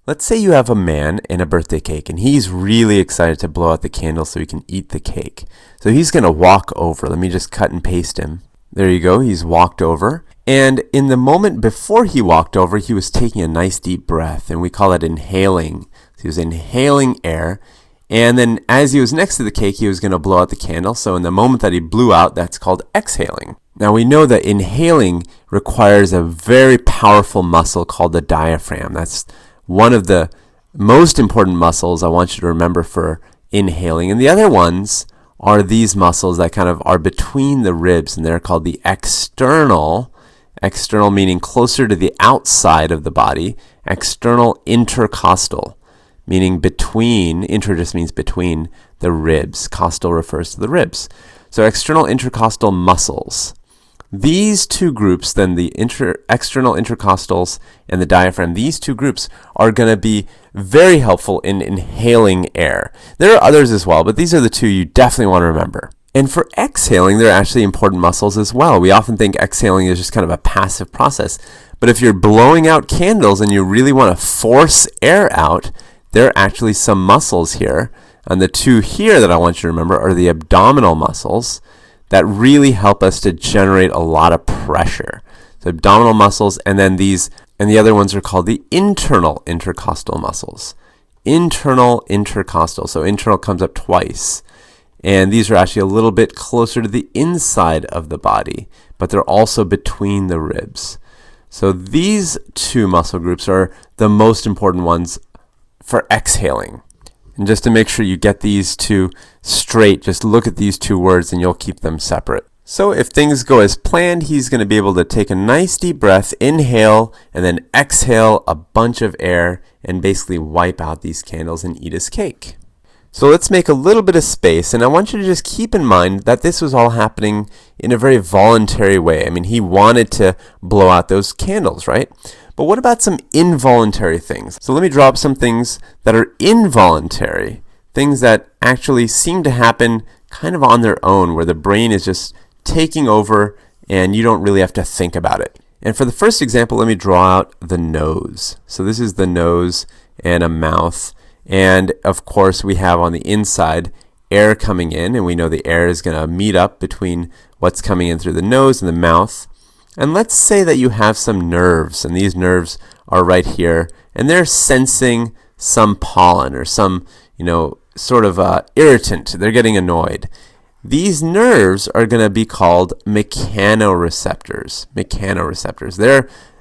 Let's say you have a man and a birthday cake, and he's really excited to blow out the candle so he can eat the cake. So he's going to walk over. Let me just cut and paste him. There you go. He's walked over. And in the moment before he walked over, he was taking a nice deep breath, and we call it inhaling. So he was inhaling air. And then as he was next to the cake, he was going to blow out the candle. So in the moment that he blew out, that's called exhaling. Now we know that inhaling requires a very powerful muscle called the diaphragm. That's one of the most important muscles I want you to remember for inhaling. And the other ones are these muscles that kind of are between the ribs, and they're called the external meaning closer to the outside of the body, external intercostal, meaning between, inter just means between the ribs. Costal refers to the ribs. So external intercostal muscles. These two groups, then the external intercostals and the diaphragm, these two groups are going to be very helpful in inhaling air. There are others as well, but these are the two you definitely want to remember. And for exhaling, they're actually important muscles as well. We often think exhaling is just kind of a passive process. But if you're blowing out candles and you really want to force air out, there are actually some muscles here. And the two here that I want you to remember are the abdominal muscles that really help us to generate a lot of pressure. So abdominal muscles, and then these, and the other ones are called the internal intercostal muscles. Internal intercostal. So internal comes up twice. And these are actually a little bit closer to the inside of the body, but they're also between the ribs. So these two muscle groups are the most important ones for exhaling. And just to make sure you get these two straight, just look at these two words and you'll keep them separate. So if things go as planned, he's going to be able to take a nice deep breath, inhale, and then exhale a bunch of air and basically wipe out these candles and eat his cake. So let's make a little bit of space, and I want you to just keep in mind that this was all happening in a very voluntary way. I mean, he wanted to blow out those candles, right? But what about some involuntary things? So let me draw up some things that are involuntary, things that actually seem to happen kind of on their own, where the brain is just taking over and you don't really have to think about it. And for the first example, let me draw out the nose. So this is the nose and a mouth. And of course, we have on the inside air coming in, and we know the air is going to meet up between what's coming in through the nose and the mouth. And let's say that you have some nerves, and these nerves are right here, and they're sensing some pollen or some, sort of irritant. They're getting annoyed. These nerves are going to be called mechanoreceptors.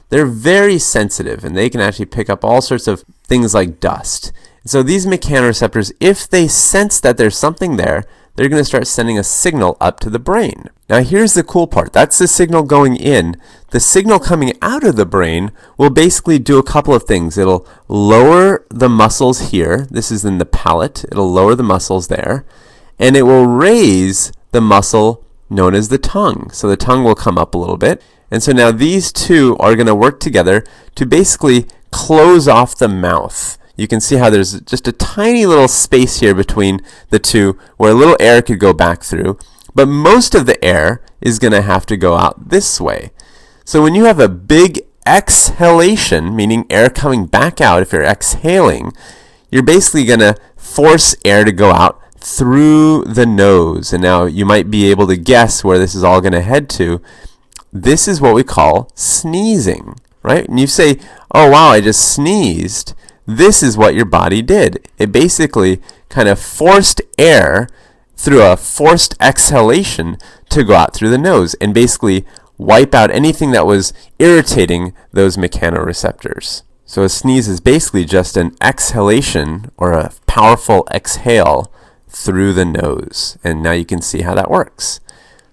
They're very sensitive, and they can actually pick up all sorts of things like dust. So these mechanoreceptors, if they sense that there's something there, they're going to start sending a signal up to the brain. Now here's the cool part. That's the signal going in. The signal coming out of the brain will basically do a couple of things. It'll lower the muscles here. This is in the palate. It'll lower the muscles there. And it will raise the muscle known as the tongue. So the tongue will come up a little bit. And so now these two are going to work together to basically close off the mouth. You can see how there's just a tiny little space here between the two where a little air could go back through, but most of the air is going to have to go out this way. So when you have a big exhalation, meaning air coming back out, if you're exhaling, you're basically going to force air to go out through the nose. And now you might be able to guess where this is all going to head to. This is what we call sneezing, right? And you say, oh wow, I just sneezed. This is what your body did. It basically kind of forced air through a forced exhalation to go out through the nose and basically wipe out anything that was irritating those mechanoreceptors. So a sneeze is basically just an exhalation or a powerful exhale through the nose. And now you can see how that works.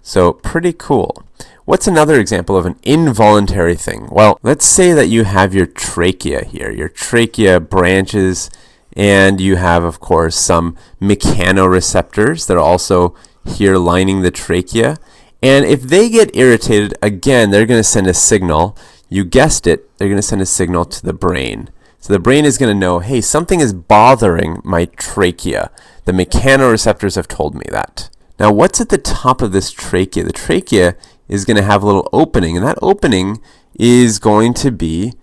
So pretty cool. What's another example of an involuntary thing? Well, let's say that you have your trachea here. Your trachea branches, and you have, of course, some mechanoreceptors that are also here lining the trachea. And if they get irritated, again, they're going to send a signal. You guessed it, they're going to send a signal to the brain. So the brain is going to know, hey, something is bothering my trachea. The mechanoreceptors have told me that. Now, what's at the top of this trachea? The trachea is going to have a little opening, and that opening is going to be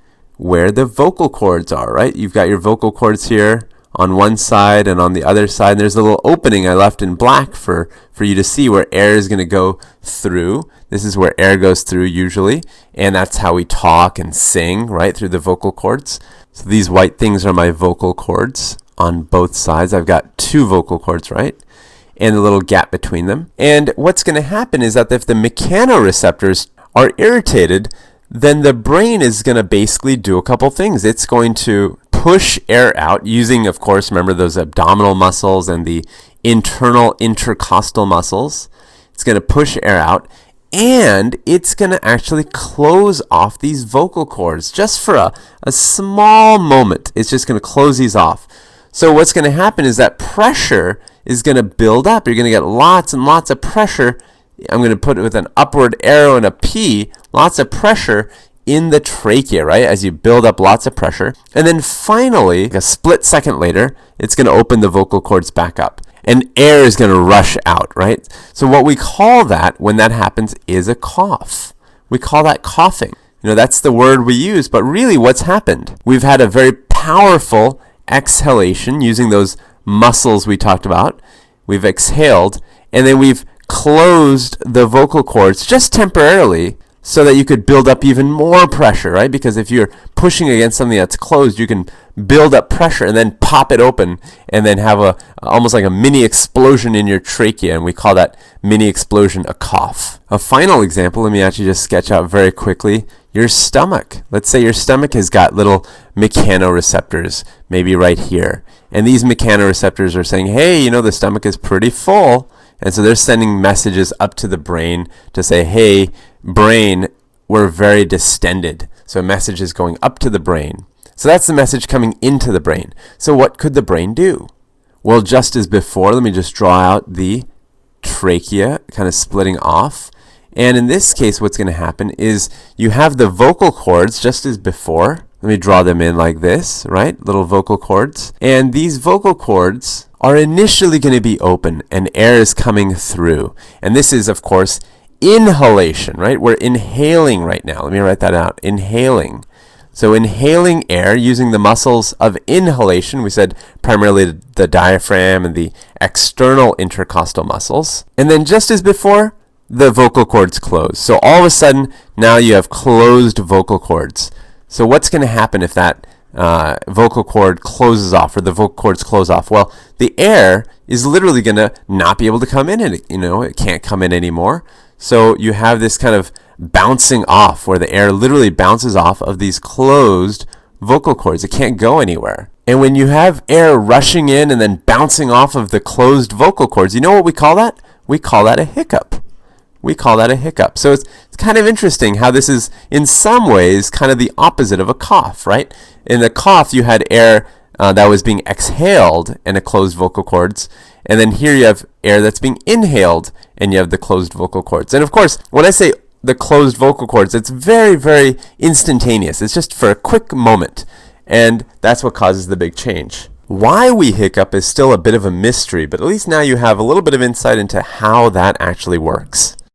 where the vocal cords are, right? You've got your vocal cords here on one side and on the other side. And there's a little opening I left in black for you to see where air is going to go through. This is where air goes through usually, and that's how we talk and sing, right, through the vocal cords. So these white things are my vocal cords on both sides. I've got 2 vocal cords, right, and a little gap between them. And what's going to happen is that if the mechanoreceptors are irritated, then the brain is going to basically do a couple things. It's going to push air out using, of course, remember those abdominal muscles and the internal intercostal muscles. It's going to push air out, and it's going to actually close off these vocal cords just for a small moment. It's just going to close these off. So what's going to happen is that pressure is going to build up. You're going to get lots and lots of pressure. I'm going to put it with an upward arrow and a P, lots of pressure in the trachea, right, as you build up lots of pressure. And then finally, a split second later, it's going to open the vocal cords back up. And air is going to rush out, right? So what we call that, when that happens, is a cough. We call that coughing. That's the word we use, but really what's happened? We've had a very powerful exhalation using those muscles we talked about. We've exhaled, and then we've closed the vocal cords just temporarily so that you could build up even more pressure, right? Because if you're pushing against something that's closed, you can build up pressure and then pop it open and then have almost like a mini explosion in your trachea, and we call that mini explosion a cough. A final example, let me actually just sketch out very quickly, your stomach. Let's say your stomach has got little mechanoreceptors, maybe right here. And these mechanoreceptors are saying, hey, the stomach is pretty full. And so they're sending messages up to the brain to say, hey, brain, we're very distended. So a message is going up to the brain. So that's the message coming into the brain. So what could the brain do? Well, just as before, let me just draw out the trachea kind of splitting off. And in this case, what's going to happen is you have the vocal cords just as before. Let me draw them in like this, right? Little vocal cords. And these vocal cords are initially going to be open and air is coming through. And this is, of course, inhalation, right? We're inhaling right now. Let me write that out. Inhaling. So inhaling air using the muscles of inhalation. We said primarily the diaphragm and the external intercostal muscles. And then just as before, the vocal cords close. So all of a sudden, now you have closed vocal cords. So what's going to happen if that vocal cord closes off, or the vocal cords close off? Well, the air is literally going to not be able to come in, and it can't come in anymore. So you have this kind of bouncing off where the air literally bounces off of these closed vocal cords. It can't go anywhere. And when you have air rushing in and then bouncing off of the closed vocal cords, you know what we call that? We call that a hiccup. We call that a hiccup. So it's kind of interesting how this is, in some ways, kind of the opposite of a cough, right? In the cough, you had air that was being exhaled and a closed vocal cords. And then here you have air that's being inhaled and you have the closed vocal cords. And of course, when I say the closed vocal cords, it's very, very instantaneous. It's just for a quick moment. And that's what causes the big change. Why we hiccup is still a bit of a mystery, but at least now you have a little bit of insight into how that actually works.